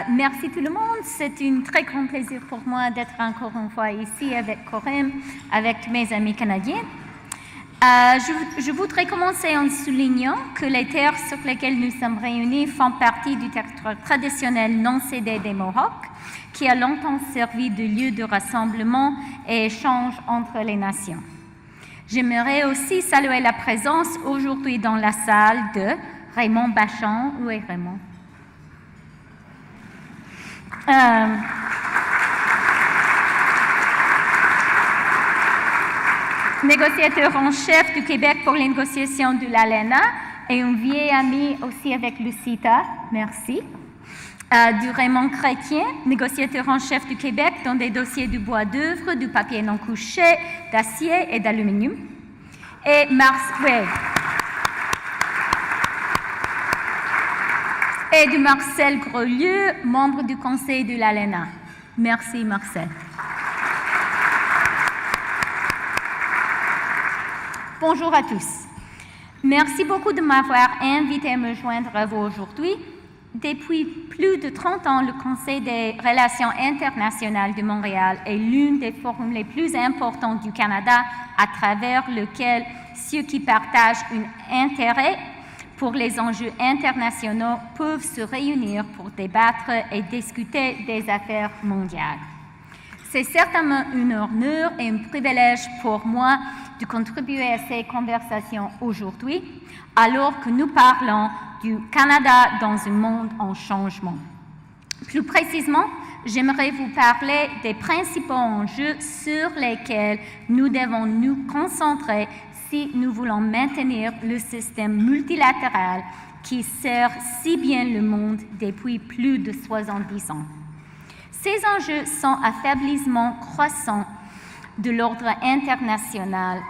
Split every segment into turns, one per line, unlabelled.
Merci tout le monde. C'est un très grand plaisir pour moi d'être encore une fois ici avec Corinne, avec mes amis canadiens. Je voudrais commencer en soulignant que les terres sur lesquelles nous sommes réunis font partie du territoire traditionnel non cédé des Mohawks, qui a longtemps servi de lieu de rassemblement et échange entre les nations. J'aimerais aussi saluer la présence aujourd'hui dans la salle de Raymond Bachand. Où est Raymond? Négociateur en chef du Québec pour les négociations de l'ALENA et un vieil ami aussi avec Lucita, merci. Du Raymond Chrétien, négociateur en chef du Québec dans des dossiers du bois d'œuvre, du papier non couché, d'acier et d'aluminium. Et du Marcel Grelieu, membre du conseil de l'ALENA. Merci Marcel. Bonjour à tous. Merci beaucoup de m'avoir invité à me joindre à vous aujourd'hui. Depuis plus de 30 ans, le Conseil des relations internationales de Montréal est l'un des forums les plus importants du Canada à travers lequel ceux qui partagent un intérêt pour les enjeux internationaux peuvent se réunir pour débattre et discuter des affaires mondiales. C'est certainement un honneur et un privilège pour moi de contribuer à ces conversations aujourd'hui, alors que nous parlons du Canada dans un monde en changement. Plus précisément, j'aimerais vous parler des principaux enjeux sur lesquels nous devons nous concentrer si nous voulons maintenir le système multilatéral qui sert si bien le monde depuis plus de 70 ans. Ces enjeux sont affaiblissement croissant de l'ordre international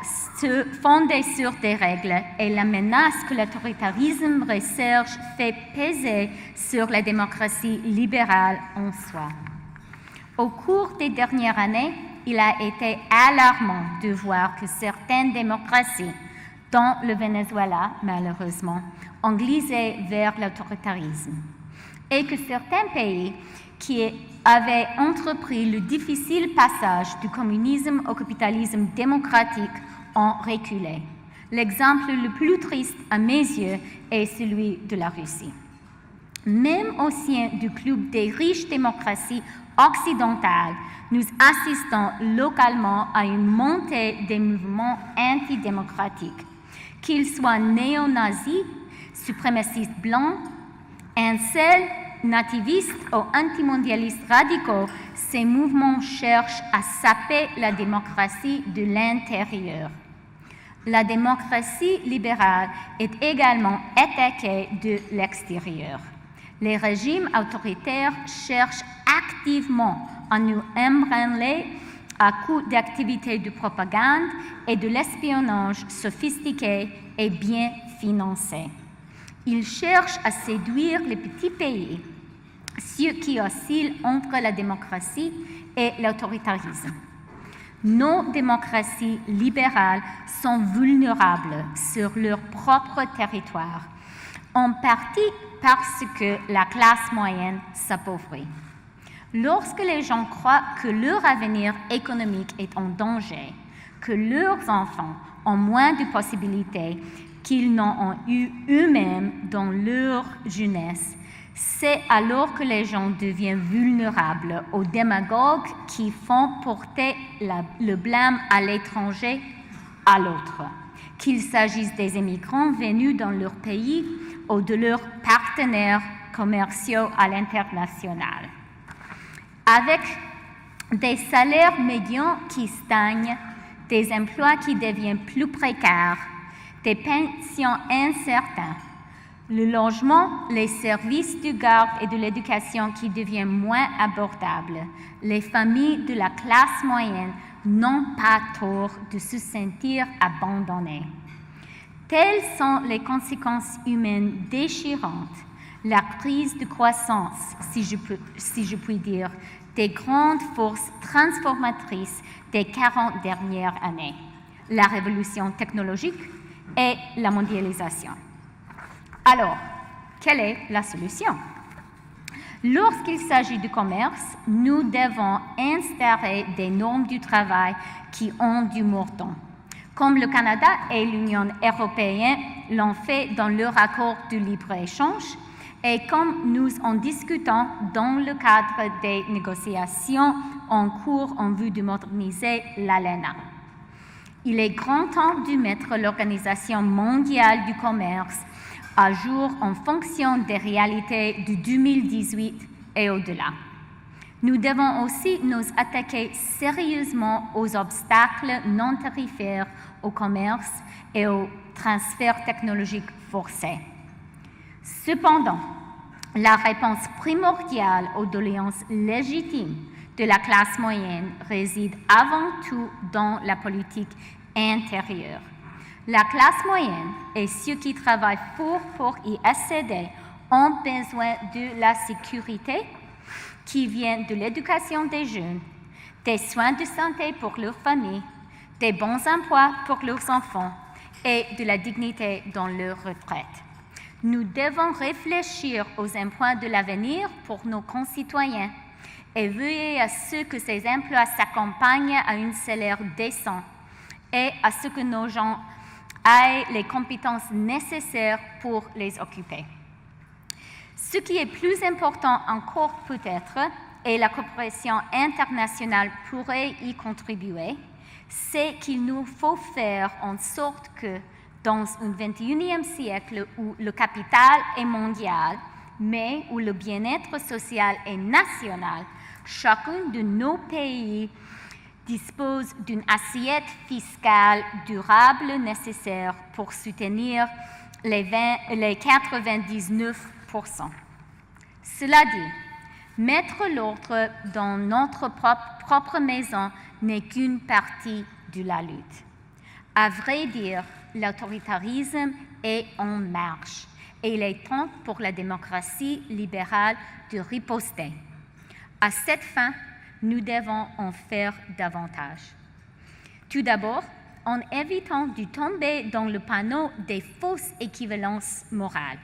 fondé sur des règles et la menace que l'autoritarisme recherche fait peser sur la démocratie libérale en soi. Au cours des dernières années, il a été alarmant de voir que certaines démocraties, dont le Venezuela malheureusement, ont glissé vers l'autoritarisme et que certains pays qui avaient entrepris le difficile passage du communisme au capitalisme démocratique ont reculé. L'exemple le plus triste à mes yeux est celui de la Russie. Même au sein du club des riches démocraties occidentales, nous assistons localement à une montée des mouvements antidémocratiques, qu'ils soient néo-nazis, suprémacistes blancs, incels, nativistes ou antimondialistes radicaux. Ces mouvements cherchent à saper la démocratie de l'intérieur. La démocratie libérale est également attaquée de l'extérieur. Les régimes autoritaires cherchent activement à nous ébranler à coups d'activités de propagande et de l'espionnage sophistiqué et bien financé. Ils cherchent à séduire les petits pays, ceux qui oscillent entre la démocratie et l'autoritarisme. Nos démocraties libérales sont vulnérables sur leur propre territoire, en partie parce que la classe moyenne s'appauvrit. Lorsque les gens croient que leur avenir économique est en danger, que leurs enfants ont moins de possibilités qu'ils n'en ont eu eux-mêmes dans leur jeunesse, c'est alors que les gens deviennent vulnérables aux démagogues qui font porter le blâme à l'étranger à l'autre, qu'il s'agisse des immigrants venus dans leur pays ou de leurs partenaires commerciaux à l'international. Avec des salaires médians qui stagnent, des emplois qui deviennent plus précaires, des pensions incertaines, le logement, les services de garde et de l'éducation qui deviennent moins abordables, les familles de la classe moyenne n'ont pas tort de se sentir abandonnées. Telles sont les conséquences humaines déchirantes, la crise de croissance, si je puis dire, des grandes forces transformatrices des 40 dernières années, la révolution technologique et la mondialisation. Alors, quelle est la solution? Lorsqu'il s'agit du commerce, nous devons instaurer des normes du travail qui ont du mordant, comme le Canada et l'Union européenne l'ont fait dans leur accord de libre-échange et comme nous en discutons dans le cadre des négociations en cours en vue de moderniser l'ALENA. Il est grand temps de mettre l'Organisation mondiale du commerce à jour en fonction des réalités de 2018 et au-delà. Nous devons aussi nous attaquer sérieusement aux obstacles non tarifaires au commerce et aux transferts technologiques forcés. Cependant, la réponse primordiale aux doléances légitimes de la classe moyenne réside avant tout dans la politique intérieure. La classe moyenne et ceux qui travaillent fort pour y accéder ont besoin de la sécurité qui vient de l'éducation des jeunes, des soins de santé pour leurs familles, des bons emplois pour leurs enfants et de la dignité dans leur retraite. Nous devons réfléchir aux emplois de l'avenir pour nos concitoyens et veiller à ce que ces emplois s'accompagnent à un salaire décent et à ce que nos gens aient les compétences nécessaires pour les occuper. Ce qui est plus important encore peut-être, et la coopération internationale pourrait y contribuer, c'est qu'il nous faut faire en sorte que dans un 21e siècle où le capital est mondial, mais où le bien-être social est national, chacun de nos pays dispose d'une assiette fiscale durable nécessaire pour soutenir les 99%. Cela dit, mettre l'ordre dans notre propre maison n'est qu'une partie de la lutte. À vrai dire, l'autoritarisme est en marche et il est temps pour la démocratie libérale de riposter. À cette fin, nous devons en faire davantage. Tout d'abord, en évitant de tomber dans le panneau des fausses équivalences morales.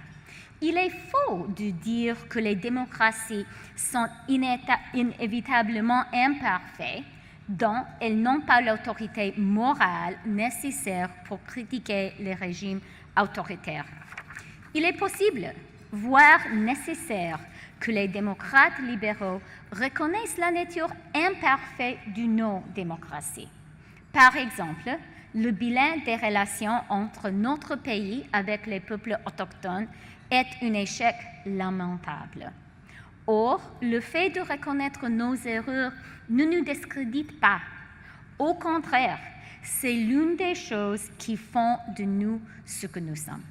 Il est faux de dire que les démocraties sont inévitablement imparfaites, dont elles n'ont pas l'autorité morale nécessaire pour critiquer les régimes autoritaires. Il est possible, voire nécessaire, que les démocrates libéraux reconnaissent la nature imparfaite de nos démocraties. Par exemple, le bilan des relations entre notre pays avec les peuples autochtones est un échec lamentable. Or, le fait de reconnaître nos erreurs ne nous discrédite pas. Au contraire, c'est l'une des choses qui font de nous ce que nous sommes.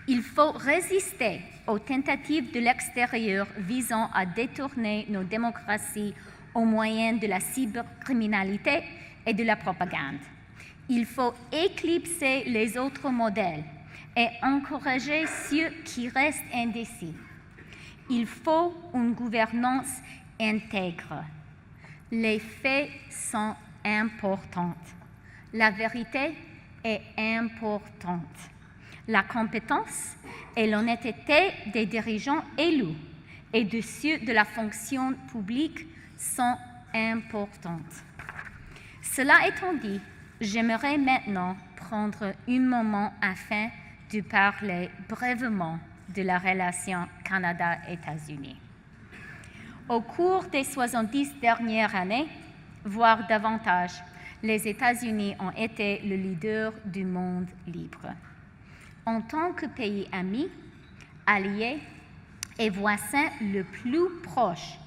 Il faut résister aux tentatives de l'extérieur visant à détourner nos démocraties au moyen de la cybercriminalité et de la propagande. Il faut éclipser les autres modèles et encourager ceux qui restent indécis. Il faut une gouvernance intègre. Les faits sont importants. La vérité est importante. La compétence et l'honnêteté des dirigeants élus et de ceux de la fonction publique sont importantes. Cela étant dit, j'aimerais maintenant prendre un moment afin de parler brièvement de la relation Canada-États-Unis. Au cours des 70 dernières années, voire davantage, les États-Unis ont été le leader du monde libre. En tant que pays ami, allié et voisin le plus proche,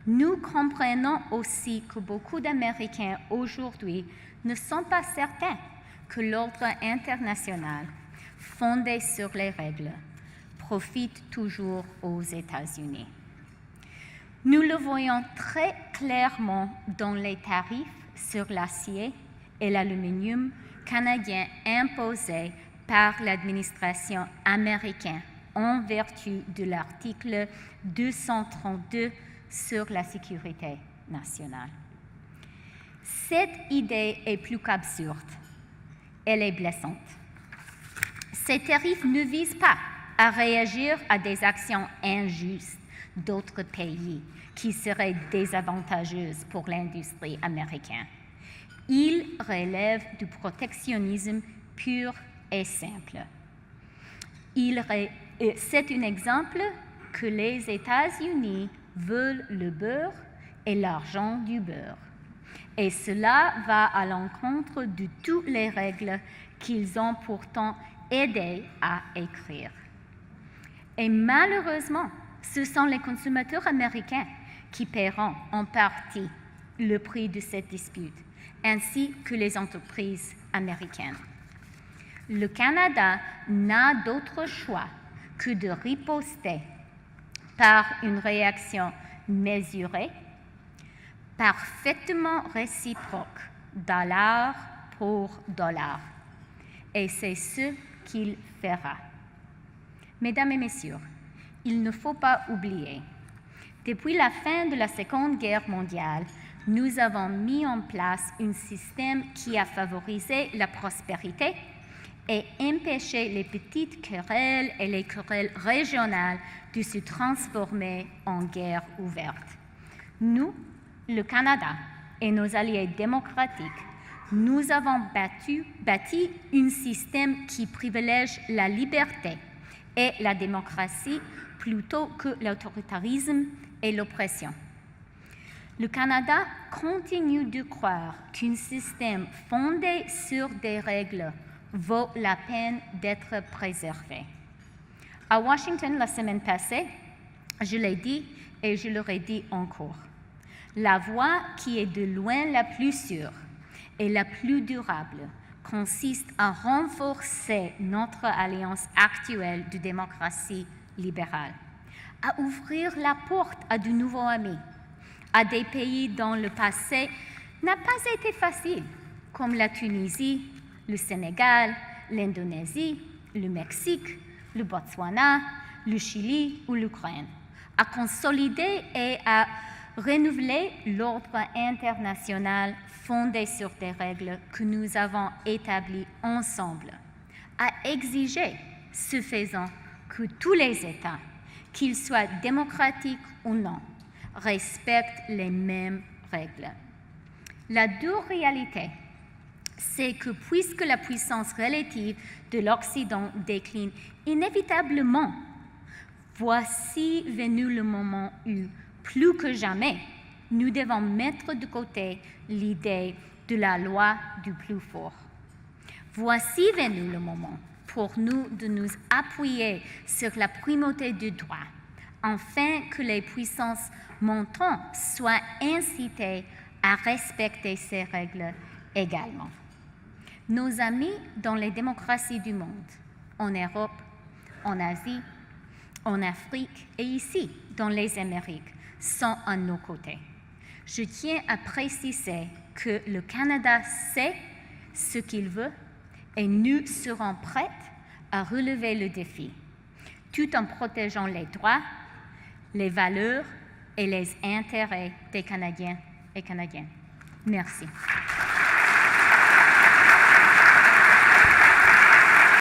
nous comprenons aussi que beaucoup d'Américains aujourd'hui ne sont pas certains que l'ordre international, fondé sur les règles, profite toujours aux États-Unis. Nous le voyons très clairement dans les tarifs sur l'acier et l'aluminium canadiens imposés par l'administration américaine en vertu de l'article 232 sur la sécurité nationale. Cette idée est plus qu'absurde. Elle est blessante. Ces tarifs ne visent pas à réagir à des actions injustes, d'autres pays qui seraient désavantageuses pour l'industrie américaine. Il relève du protectionnisme pur et simple. C'est un exemple que les États-Unis veulent le beurre et l'argent du beurre. Et cela va à l'encontre de toutes les règles qu'ils ont pourtant aidé à écrire. Et malheureusement, ce sont les consommateurs américains qui paieront en partie le prix de cette dispute, ainsi que les entreprises américaines. Le Canada n'a d'autre choix que de riposter par une réaction mesurée, parfaitement réciproque, dollar pour dollar. Et c'est ce qu'il fera. Mesdames et messieurs, il ne faut pas oublier, depuis la fin de la Seconde Guerre mondiale, nous avons mis en place un système qui a favorisé la prospérité et empêché les petites querelles et les querelles régionales de se transformer en guerre ouverte. Nous, le Canada et nos alliés démocratiques, nous avons bâti un système qui privilège la liberté et la démocratie plutôt que l'autoritarisme et l'oppression. Le Canada continue de croire qu'un système fondé sur des règles vaut la peine d'être préservé. À Washington, la semaine passée, je l'ai dit et je le redis encore. La voie qui est de loin la plus sûre et la plus durable consiste à renforcer notre alliance actuelle de démocratie libérale, à ouvrir la porte à de nouveaux amis, à des pays dont le passé n'a pas été facile, comme la Tunisie, le Sénégal, l'Indonésie, le Mexique, le Botswana, le Chili ou l'Ukraine, à consolider et à renouveler l'ordre international fondé sur des règles que nous avons établies ensemble, à exiger, ce faisant, que tous les États, qu'ils soient démocratiques ou non, respectent les mêmes règles. La dure réalité, c'est que puisque la puissance relative de l'Occident décline inévitablement, voici venu le moment où, plus que jamais, nous devons mettre de côté l'idée de la loi du plus fort. Voici venu le moment pour nous de nous appuyer sur la primauté du droit, afin que les puissances montantes soient incitées à respecter ces règles également. Nos amis dans les démocraties du monde, en Europe, en Asie, en Afrique et ici, dans les Amériques, sont à nos côtés. Je tiens à préciser que le Canada sait ce qu'il veut et nous serons prêts à relever le défi, tout en protégeant les droits, les valeurs et les intérêts des Canadiens et Canadiennes. Merci.